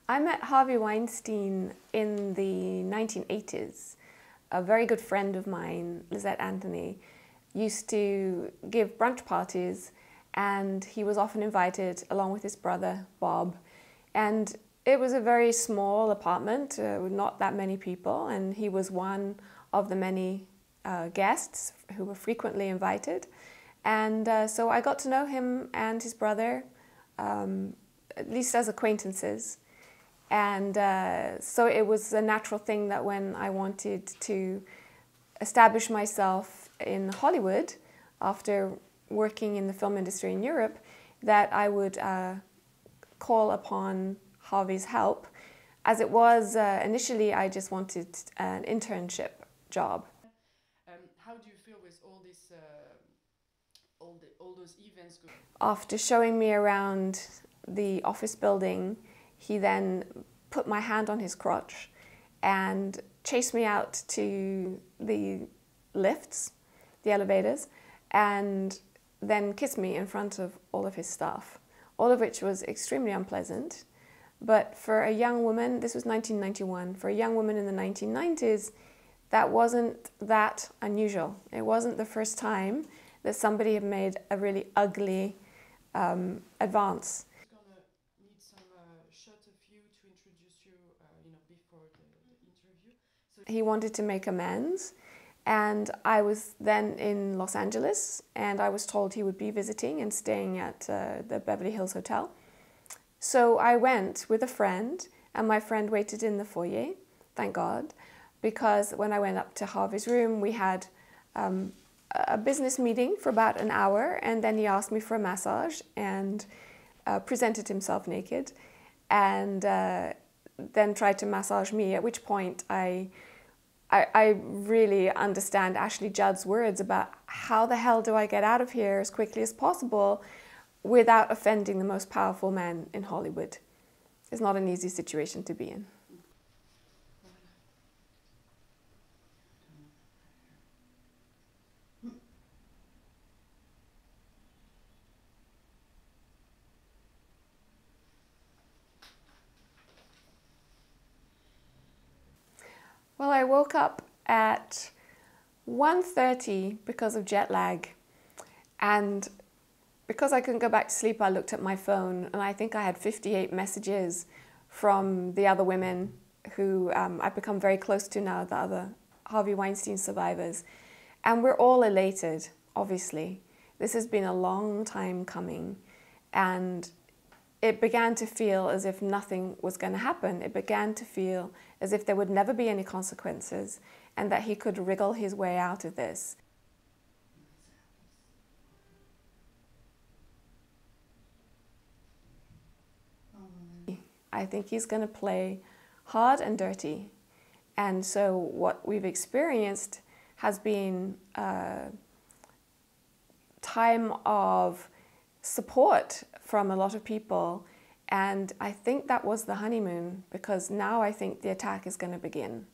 I met Harvey Weinstein in the 1980s. A very good friend of mine, Lysette Anthony, used to give brunch parties, and he was often invited along with his brother, Bob. And it was a very small apartment with not that many people, and he was one of the many guests who were frequently invited. And so I got to know him and his brother, at least as acquaintances. And so it was a natural thing that when I wanted to establish myself in Hollywood, after working in the film industry in Europe, that I would call upon Harvey's help. As it was, initially I just wanted an internship job. How do you feel with all this, all those events? After showing me around the office building, he then put my hand on his crotch and chased me out to the lifts, the elevators, and then kissed me in front of all of his staff, all of which was extremely unpleasant. But for a young woman, this was 1991, for a young woman in the 1990s, that wasn't that unusual. It wasn't the first time that somebody had made a really ugly advance. He wanted to make amends, and I was then in Los Angeles, and I was told he would be visiting and staying at the Beverly Hills Hotel. So I went with a friend, and my friend waited in the foyer, thank God, because when I went up to Harvey's room, we had a business meeting for about an hour, and then he asked me for a massage and presented himself naked, and then tried to massage me, at which point I really understand Ashley Judd's words about how the hell do I get out of here as quickly as possible without offending the most powerful man in Hollywood. It's not an easy situation to be in. Well, I woke up at 1:30 because of jet lag, and because I couldn't go back to sleep, I looked at my phone, and I think I had 58 messages from the other women who I've become very close to now, the other Harvey Weinstein survivors. And we're all elated, obviously. This has been a long time coming, and it began to feel as if nothing was going to happen. It began to feel as if there would never be any consequences and that he could wriggle his way out of this. I think he's going to play hard and dirty. And so what we've experienced has been a time of support from a lot of people, and I think that was the honeymoon, because now I think the attack is going to begin.